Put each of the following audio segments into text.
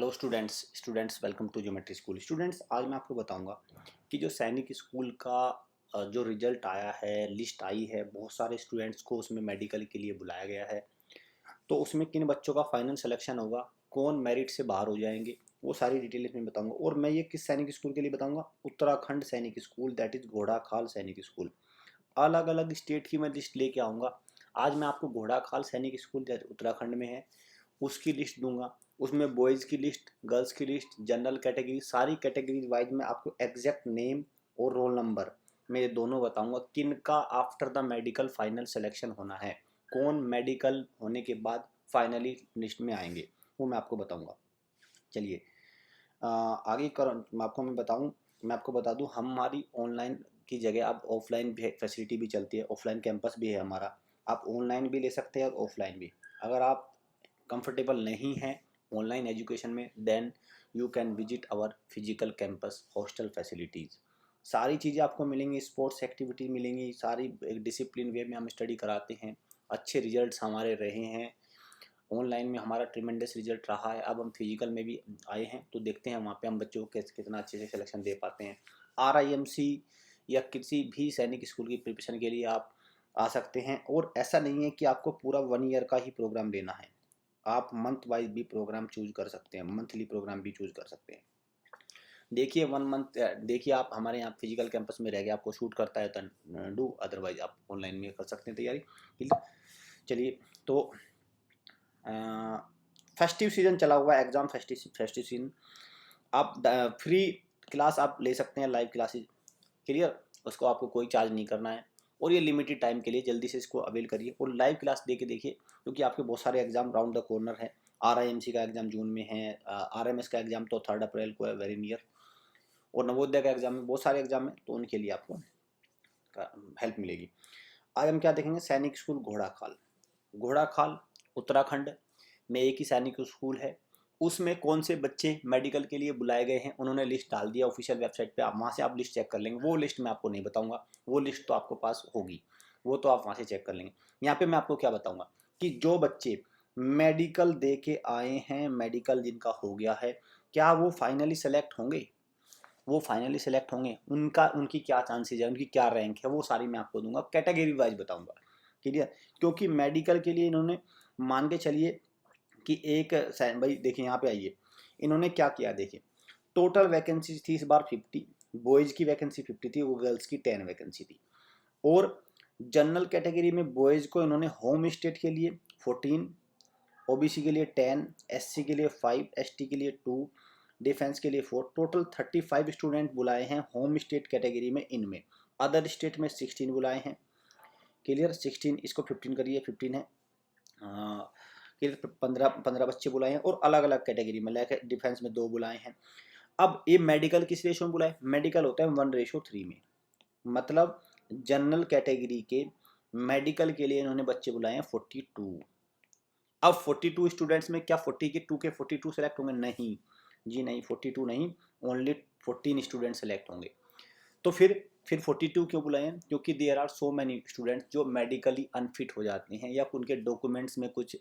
Hello students welcome to geometry school. Students, आज मैं आपको बताऊंगा कि जो सैनिक स्कूल का जो रिजल्ट आया है, लिस्ट आई है, बहुत सारे स्टूडेंट्स को उसमें मेडिकल के लिए बुलाया गया है। तो उसमें किन बच्चों का फाइनल सिलेक्शन होगा, कौन मेरिट से बाहर हो जाएंगे, वो सारी डिटेल इसमें बताऊंगा। और मैं ये किस सैनिक स्कूल के लिए बताऊंगा? उत्तराखंड सैनिक स्कूल, दैट इज घोड़ाखाल सैनिक स्कूल। अलग अलग स्टेट की मैं लिस्ट लेके आऊँगा। आज मैं आपको घोड़ाखाल सैनिक स्कूल जो उत्तराखंड में है उसकी लिस्ट दूंगा। उसमें बॉयज़ की लिस्ट, गर्ल्स की लिस्ट, जनरल कैटेगरी, सारी कैटेगरीज वाइज में आपको एग्जैक्ट नेम और रोल नंबर मैं ये दोनों बताऊंगा किन का after the medical final selection होना है, कौन मेडिकल होने के बाद फाइनली लिस्ट में आएंगे, वो मैं आपको बताऊंगा। चलिए आगे कर मैं आपको बता दूं, हमारी ऑनलाइन की जगह अब ऑफलाइन भी फैसिलिटी भी चलती है, ऑफलाइन कैंपस भी है हमारा। आप ऑनलाइन भी ले सकते हैं और ऑफलाइन भी। अगर आप कंफर्टेबल नहीं हैं ऑनलाइन एजुकेशन में, then you can visit our physical campus hostel facilities. सारी चीज़ें आपको मिलेंगी, स्पोर्ट्स एक्टिविटी मिलेंगी, सारी एक डिसिप्लिन वे में हम स्टडी कराते हैं। अच्छे रिजल्ट्स हमारे रहे हैं, ऑनलाइन में हमारा ट्रिमेंडस रिजल्ट रहा है। अब हम फिजिकल में भी आए हैं, तो देखते हैं वहाँ पे हम बच्चों को कितना अच्छे से सिलेक्शन दे पाते हैं। RIMC या किसी भी सैनिक स्कूल की प्रिपरेशन के लिए आप आ सकते हैं। और ऐसा नहीं है कि आपको पूरा 1 ईयर का ही प्रोग्राम लेना है, आप मंथ वाइज भी प्रोग्राम चूज कर सकते हैं, मंथली प्रोग्राम भी चूज कर सकते हैं। देखिए 1 मंथ देखिए, आप हमारे यहाँ फिजिकल कैंपस में रह गए, आपको शूट करता है तो डू, अदरवाइज आप ऑनलाइन में कर सकते हैं तैयारी। चलिए, तो फेस्टिव सीजन चला हुआ है, एग्जाम फेस्टिव सीजन। आप फ्री क्लास आप ले सकते हैं, लाइव क्लासेज। क्लियर, उसको आपको कोई चार्ज नहीं करना है और ये लिमिटेड टाइम के लिए, जल्दी से इसको अवेल करिए और लाइव क्लास दे के देखिए, क्योंकि आपके बहुत सारे एग्जाम राउंड द कॉर्नर है। RIMC का एग्जाम जून में है, RMS का एग्जाम तो 3 अप्रैल को है, वेरी नियर। और नवोदय का एग्जाम में बहुत सारे एग्जाम है, तो उनके लिए आपको हेल्प मिलेगी। आज हम क्या देखेंगे? सैनिक स्कूल घोड़ाखाल। घोड़ाखाल उत्तराखंड में एक ही सैनिक स्कूल है। उसमें कौन से बच्चे मेडिकल के लिए बुलाए गए हैं, उन्होंने लिस्ट डाल दिया ऑफिशियल वेबसाइट पे, आप वहाँ से आप लिस्ट चेक कर लेंगे। वो लिस्ट मैं आपको नहीं बताऊंगा, वो लिस्ट तो आपको पास होगी, वो तो आप वहाँ से चेक कर लेंगे। यहाँ पे मैं आपको क्या बताऊंगा कि जो बच्चे मेडिकल दे के आए हैं, मेडिकल जिनका हो गया है, क्या वो फाइनली सेलेक्ट होंगे? वो फाइनली सेलेक्ट होंगे, उनकी क्या चांसेज है, उनकी क्या रैंक है, वो सारी मैं आपको दूंगा, कैटेगरी वाइज बताऊंगा। क्लियर? क्योंकि मेडिकल के लिए इन्होंने, मान के चलिए कि एक भाई देखिए यहाँ पे आइए, इन्होंने क्या किया देखिए, टोटल वैकेंसी थी इस बार 50, बॉयज़ की वैकेंसी 50 थी, वो गर्ल्स की 10 वैकेंसी थी। और जनरल कैटेगरी में बॉयज़ को इन्होंने होम स्टेट के लिए 14, OBC के लिए 10, SC के लिए 5, ST के लिए 2, डिफेंस के लिए 4, टोटल 35 स्टूडेंट बुलाए हैं होम स्टेट कैटेगरी में। इनमें अदर स्टेट में 16 बुलाए हैं। क्लियर? 16, इसको 15 करिए, 15 है। क्लियर? 15 बच्चे बुलाए हैं और अलग अलग कैटेगरी में, लाइक डिफेंस में 2 बुलाए हैं। अब ये मेडिकल किस रेशो में बुलाए? मेडिकल होता है 1:3 में, मतलब जनरल कैटेगरी के मेडिकल के लिए इन्होंने बच्चे बुलाए हैं 42। अब 42 स्टूडेंट्स में क्या 40 के 2 के 42 सेलेक्ट होंगे? नहीं जी नहीं, 42 नहीं, ओनली 14 स्टूडेंट सेलेक्ट होंगे। तो फिर 42 क्यों बुलाए हैं? क्योंकि there are so many students जो मेडिकली अनफिट हो जाते हैं या उनके डॉक्यूमेंट्स में कुछ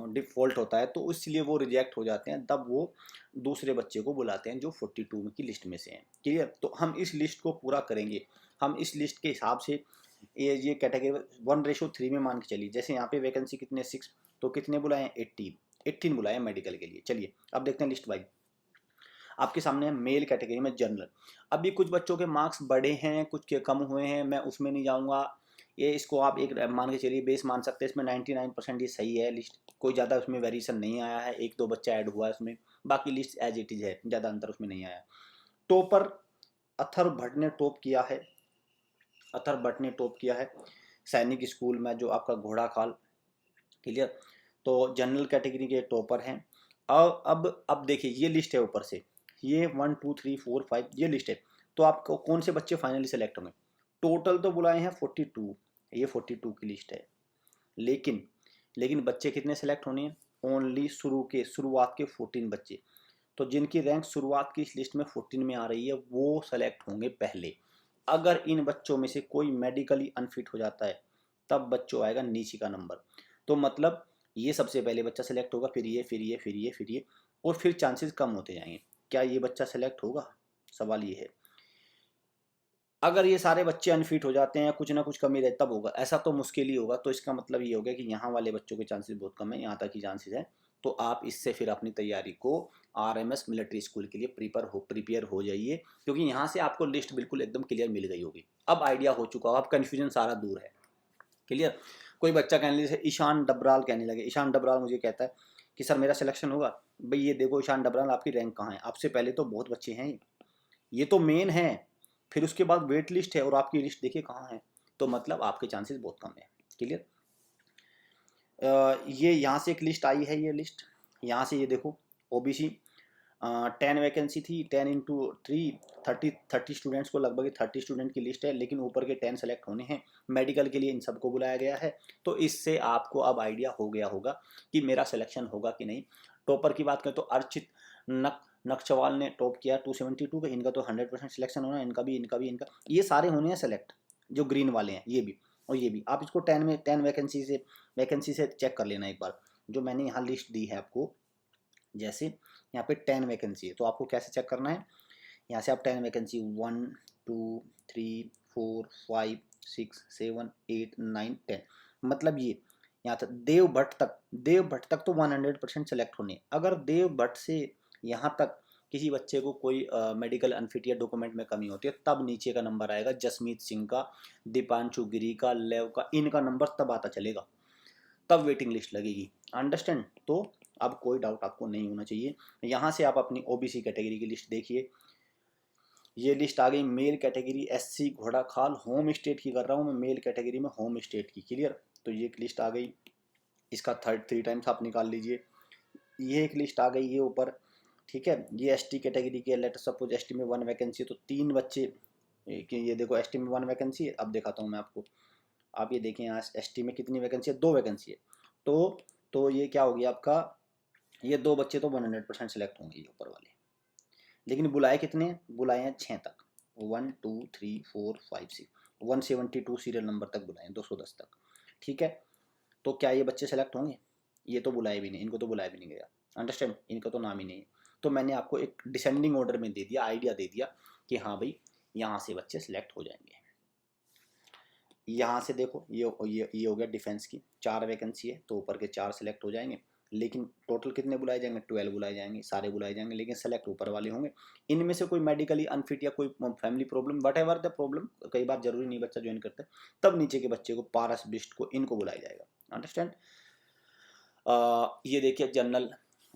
डिफ़ॉल्ट होता है, तो इसलिए वो रिजेक्ट हो जाते हैं, तब वो दूसरे बच्चे को बुलाते हैं जो 42 की लिस्ट में से हैं। क्लियर? तो हम इस लिस्ट को पूरा करेंगे। हम इस लिस्ट के हिसाब से ये कैटेगरी 1:3 में मान के चलिए। जैसे यहाँ पे वैकेंसी कितने 6, तो कितने बुलाए हैं? 18 बुलाए हैं मेडिकल के लिए। चलिए अब देखते हैं लिस्ट वाइज। आपके सामने है मेल कैटेगरी में जनरल। अभी कुछ बच्चों के मार्क्स बढ़े हैं, कुछ के कम हुए हैं, मैं उसमें नहीं जाऊँगा। ये इसको आप एक मान के चलिए बेस मान सकते हैं। इसमें 99% ये सही है लिस्ट, कोई ज़्यादा उसमें वेरिएशन नहीं आया है, 1-2 बच्चा ऐड हुआ है उसमें, बाकी लिस्ट एज इट इज़ है, ज़्यादा अंतर उसमें नहीं आया। टॉपर अथर्व भट्ट ने टॉप किया है, अथर्व भट्ट ने टॉप किया है सैनिक स्कूल में जो आपका घोड़ाखाल। क्लियर? तो जनरल कैटेगरी के टॉपर हैं। अब देखिए ये लिस्ट है ऊपर से, ये 1 2 3 4 5 ये लिस्ट है। तो आपको कौन से बच्चे फाइनली सेलेक्ट होंगे? टोटल तो बुलाए हैं 42, ये 42 की लिस्ट है, लेकिन लेकिन बच्चे कितने सेलेक्ट होने हैं? ओनली शुरुआत के 14 बच्चे। तो जिनकी रैंक शुरुआत की इस लिस्ट में 14 में आ रही है, वो सेलेक्ट होंगे पहले। अगर इन बच्चों में से कोई मेडिकली अनफिट हो जाता है, तब बच्चों आएगा नीचे का नंबर। तो मतलब ये सबसे पहले बच्चा सेलेक्ट होगा, फिर ये, फिर ये, फिर ये, फिर ये, और फिर चांसेस कम होते जाएंगे। क्या ये बच्चा सेलेक्ट होगा? सवाल ये है। अगर ये सारे बच्चे अनफिट हो जाते हैं, कुछ ना कुछ कमी रहे, तब होगा। ऐसा तो मुश्किल ही होगा। तो इसका मतलब ये हो गया कि यहाँ वाले बच्चों के चांसेस बहुत कम है, यहाँ तक ही चांसेस है। तो आप इससे फिर अपनी तैयारी को आरएमएस मिलिट्री स्कूल के लिए प्रिपेयर हो जाइए, क्योंकि यहाँ से आपको लिस्ट बिल्कुल एकदम क्लियर मिल गई होगी। अब आइडिया हो चुका हो, अब कन्फ्यूजन सारा दूर है। क्लियर? कोई बच्चा कहने लगे, जैसे ईशान डबराल कहने लगे, ईशान डबराल मुझे कहता है कि सर मेरा सिलेक्शन होगा। भाई ये देखो ईशान डबराल, आपकी रैंक कहाँ है? आपसे पहले तो बहुत बच्चे हैं, ये तो मेन है, फिर उसके बाद वेट लिस्ट है, और आपकी लिस्ट देखिए कहाँ है। तो मतलब आपके चांसेस बहुत कम है। क्लियर? ये यहाँ से एक लिस्ट आई है, ये लिस्ट यहाँ से, ये देखो ओबीसी 10 वैकेंसी थी, 10 × 3 30 स्टूडेंट्स को, लगभग 30 स्टूडेंट की लिस्ट है, लेकिन ऊपर के 10 सेलेक्ट होने हैं। मेडिकल के लिए इन सबको बुलाया गया है। तो इससे आपको अब आइडिया हो गया होगा कि मेरा सिलेक्शन होगा कि नहीं। टॉपर की बात करें तो अर्चित नक्चवाल ने टॉप किया 272 का, इनका तो 100% सिलेक्शन होना है, इनका ये सारे होने हैं सेलेक्ट, जो ग्रीन वाले हैं, ये भी और ये भी। आप इसको 10 वैकेंसी से चेक कर लेना एक बार, जो मैंने यहाँ लिस्ट दी है आपको। जैसे यहाँ पे 10 वैकेंसी है, तो आपको कैसे चेक करना है? यहाँ से आप 10 वैकेंसी 1 2 3 4 5 6 7 8 9 10, मतलब ये यहाँ तक देव भट्ट तक तो 100% सेलेक्ट होने। अगर देव भट्ट से यहाँ तक किसी बच्चे को कोई मेडिकल अनफिट या डॉक्यूमेंट में कमी होती है, तब नीचे का नंबर आएगा जसमीत सिंह का, दीपांशु गिरी का, लेव का, इनका नंबर तब आता चलेगा, तब वेटिंग लिस्ट लगेगी। अंडरस्टैंड? तो अब कोई डाउट आपको नहीं होना चाहिए। यहाँ से आप अपनी ओबीसी कैटेगरी की लिस्ट देखिए। ये लिस्ट आ गई मेल कैटेगरी एससी घोड़ा खाल, होम स्टेट की कर रहा हूँ मैं, मेल कैटेगरी में होम स्टेट की। क्लियर? तो ये एक लिस्ट आ गई, इसका 3 टाइम्स आप निकाल लीजिए। ये एक लिस्ट आ गई ये ऊपर, ठीक है। ये एसटी कैटेगरी की, लेट सपोज एसटी में 1 वैकेंसी, तो 3 बच्चे कि ये देखो एसटी में 1 वैकेंसी है। अब दिखाता हूँ मैं आपको, आप ये देखें यहाँ एसटी में कितनी वैकेंसी है, 2 वैकेंसी है। तो ये क्या हो गया आपका, ये 2 बच्चे तो 100% सेलेक्ट होंगे ये ऊपर वाले। लेकिन बुलाए कितने? बुलाए हैं 6 तक, 1 2 3 4 5 6, 172 सीरियल नंबर तक बुलाए हैं, 210 तक। ठीक है? तो क्या ये बच्चे सेलेक्ट होंगे? ये तो बुलाए भी नहीं, इनको तो बुलाया भी नहीं गया। अंडरस्टैंड? इनका तो नाम ही नहीं है। तो मैंने आपको एक डिसेंडिंग ऑर्डर में दे दिया, आइडिया दे दिया कि हाँ भाई यहाँ से बच्चे सिलेक्ट हो जाएंगे। यहाँ से देखो ये हो गया डिफेंस की, 4 वैकेंसी है, तो ऊपर के 4 सेलेक्ट हो जाएंगे। लेकिन टोटल कितने बुलाए जाएंगे? 12 बुलाए जाएंगे, सारे बुलाए जाएंगे, लेकिन सेलेक्ट ऊपर वाले होंगे। इनमें से कोई मेडिकली अनफिट या कोई family problem, what ever the problem, कई बार जरूरी नहीं बच्चा ज्वाइन करता है, तब नीचे के बच्चे को, पारस बिस्ट को, इनको बुलाया जाएगा। अंडरस्टैंड? ये देखिए जनरल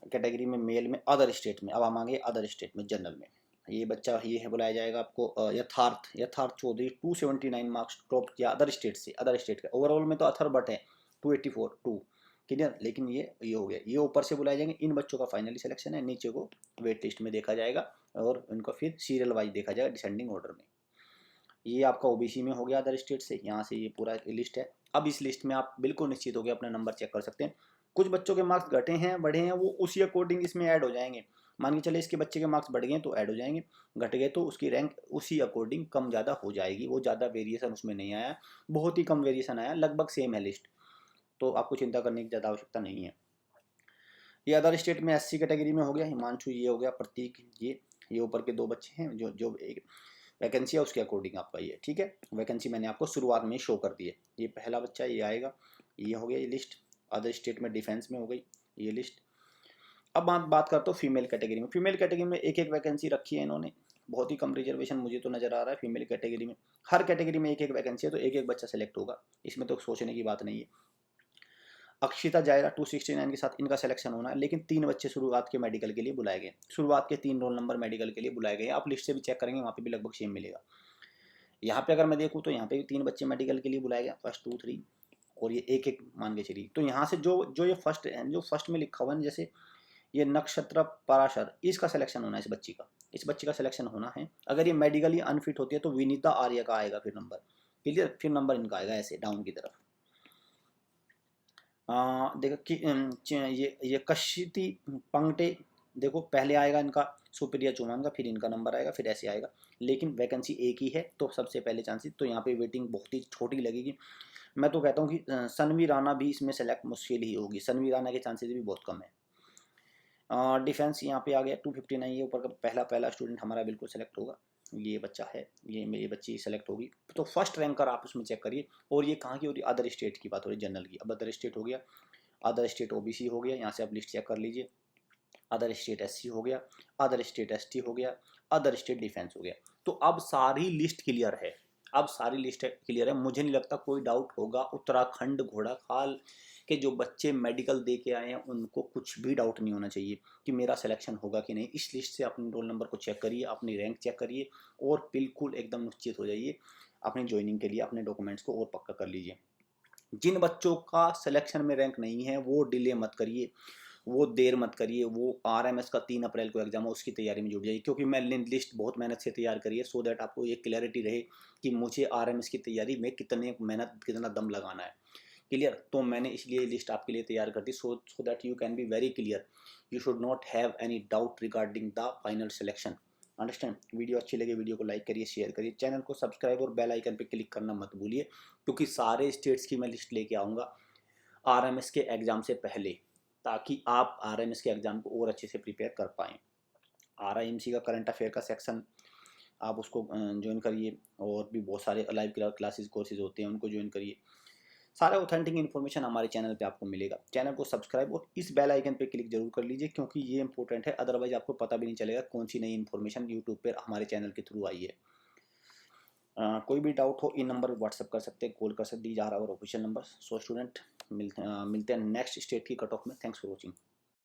कैटेगरी में, मेल में, अदर स्टेट में। अब हम आगे अदर स्टेट में, जनरल में ये बच्चा ये है बुलाया जाएगा आपको, यथार्थ चौधरी 279 मार्क्स टॉप किया अदर स्टेट से, अदर स्टेट का। ओवरऑल में तो अथर बट है 284 क्लियर, लेकिन ये हो गया, ये ऊपर से बुलाए जाएंगे। इन बच्चों का फाइनली सिलेक्शन है, नीचे को वेट लिस्ट में देखा जाएगा, और उनको फिर सीरियल वाइज देखा जाएगा डिसेंडिंग ऑर्डर में। ये आपका ओबीसी में हो गया अदर स्टेट से, यहाँ से ये पूरा लिस्ट है। अब इस लिस्ट में आप बिल्कुल निश्चित हो गए, अपना नंबर चेक कर सकते हैं। कुछ बच्चों के मार्क्स घटे हैं, बढ़े हैं, वो उसी अकॉर्डिंग इसमें ऐड हो जाएंगे। मान के चले इसके बच्चे के मार्क्स बढ़ गए तो ऐड हो जाएंगे, घट गए तो उसकी रैंक उसी अकॉर्डिंग कम ज़्यादा हो जाएगी। वो ज़्यादा वेरिएशन उसमें नहीं आया, बहुत ही कम वेरिएशन आया, लगभग सेम है लिस्ट। तो आपको चिंता करने की ज़्यादा आवश्यकता नहीं है। ये अदर स्टेट में एससी कैटेगरी में हो गया हिमांशु, ये हो गया प्रतीक, ये ऊपर के 2 बच्चे हैं, जो एक वैकेंसी है उसके अकॉर्डिंग आपका ये। ठीक है? वैकेंसी मैंने आपको शुरुआत में शो कर दी है। ये पहला बच्चा ये आएगा, ये हो गया ये लिस्ट। अदर स्टेट में डिफेंस में हो गई ये लिस्ट। अब बात करते हो फीमेल कैटेगरी में। फीमेल कैटेगरी में एक वैकेंसी रखी है इन्होंने, बहुत ही कम रिजर्वेशन मुझे तो नज़र आ रहा है फीमेल कैटेगरी में। हर कैटेगरी में एक वैकेंसी है, तो एक बच्चा सेलेक्ट होगा, इसमें तो सोचने की बात नहीं है। अक्षिता जायरा 269 के साथ इनका सिलेक्शन होना है, लेकिन 3 बच्चे शुरुआत के मेडिकल के लिए बुलाए गए, शुरुआत के 3 रोल नंबर मेडिकल के लिए बुलाए गए। आप लिस्ट से भी चेक करेंगे, वहाँ पे भी लगभग सेम मिलेगा। यहाँ पे अगर मैं देखूँ तो यहाँ पे भी 3 बच्चे मेडिकल के लिए बुलाए गए, 1 2 3, और ये एक मान के चलिए। तो यहाँ से जो ये फर्स्ट में लिखा हुआ है, जैसे ये नक्षत्र पराशर, इसका सिलेक्शन होना है, इस बच्ची का सिलेक्शन होना है। अगर ये मेडिकली अनफिट होती है तो विनीता आर्य का आएगा फिर नंबर, क्लियर? फिर नंबर इनका आएगा ऐसे डाउन की तरफ। देखो कि ये कशिति पंगटे, देखो पहले आएगा इनका सुप्रिया चौहान का, फिर इनका नंबर आएगा, फिर ऐसे आएगा। लेकिन वैकेंसी एक ही है, तो सबसे पहले चांसेस तो यहाँ पे वेटिंग बहुत ही छोटी लगेगी। मैं तो कहता हूँ कि सनवी राणा भी इसमें सेलेक्ट मुश्किल ही होगी, सनवी राणा के चांसेस भी बहुत कम है। डिफेंस यहाँ पे आ गया 259 है ऊपर का, पहला पहला स्टूडेंट हमारा बिल्कुल सेलेक्ट होगा, ये बच्चा है, ये मेरी बच्ची सेलेक्ट होगी। तो फर्स्ट रैंकर आप उसमें चेक करिए। और ये कहाँ की हो रही, अदर स्टेट की बात हो रही है, जनरल की। अब अदर स्टेट हो गया, अदर स्टेट ओबीसी हो गया, यहाँ से आप लिस्ट चेक कर लीजिए। अदर स्टेट एससी हो गया, अदर स्टेट एसटी हो गया, अदर स्टेट डिफेंस हो गया। तो अब सारी लिस्ट क्लियर है, अब सारी लिस्ट क्लियर है, मुझे नहीं लगता कोई डाउट होगा। उत्तराखंड घोड़ा खाल के जो बच्चे मेडिकल दे के आए हैं उनको कुछ भी डाउट नहीं होना चाहिए कि मेरा सिलेक्शन होगा कि नहीं। इस लिस्ट से अपने रोल नंबर को चेक करिए, अपनी रैंक चेक करिए और बिल्कुल एकदम निश्चित हो जाइए अपनी ज्वाइनिंग के लिए। अपने डॉक्यूमेंट्स को और पक्का कर लीजिए। जिन बच्चों का सिलेक्शन में रैंक नहीं है वो डिले मत करिए, वो देर मत करिए। वो आरएमएस का 3 अप्रैल को एग्जाम है, उसकी तैयारी में जुट जाइए, क्योंकि मैं लिस्ट बहुत मेहनत से तैयार करी है, सो दैट आपको ये क्लैरिटी रहे कि मुझे आरएमएस की तैयारी में कितने मेहनत कितना दम लगाना है। क्लियर? तो मैंने इसलिए लिस्ट आपके लिए तैयार कर दी, so that you can be very clear, you should not have any doubt regarding the final selection. Understand? Video अच्छी लगे वीडियो को लाइक करिए, शेयर करिए, चैनल को सब्सक्राइब और बेल आइकन पे क्लिक करना मत भूलिए, क्योंकि सारे स्टेट्स की मैं लिस्ट लेके आऊँगा आरएमएस के एग्ज़ाम से पहले, ताकि आप आरएमएस के एग्ज़ाम को और अच्छे से प्रिपेयर कर पाएँ। आरआईएमसी का करंट अफेयर का सेक्शन आप उसको ज्वाइन करिए, और भी बहुत सारे लाइव क्लासेस कोर्सेज होते हैं उनको ज्वाइन करिए। सारा ऑथेंटिक इन्फॉर्मेशन हमारे चैनल पे आपको मिलेगा। चैनल को सब्सक्राइब और इस बेल आइकन पे क्लिक जरूर कर लीजिए, क्योंकि ये इंपॉर्टेंट है, अदरवाइज आपको पता भी नहीं चलेगा कौन सी नई इन्फॉर्मेशन यूट्यूब पर हमारे चैनल के थ्रू आई है। कोई भी डाउट हो इन नंबर पर व्हाट्सअप कर सकते हैं, कॉल कर सकते हैं, जा रहा और ऑफिशियल नंबर। सो स्टूडेंट मिलते हैं नेक्स्ट स्टेट की कट ऑफ में। Thanks for watching.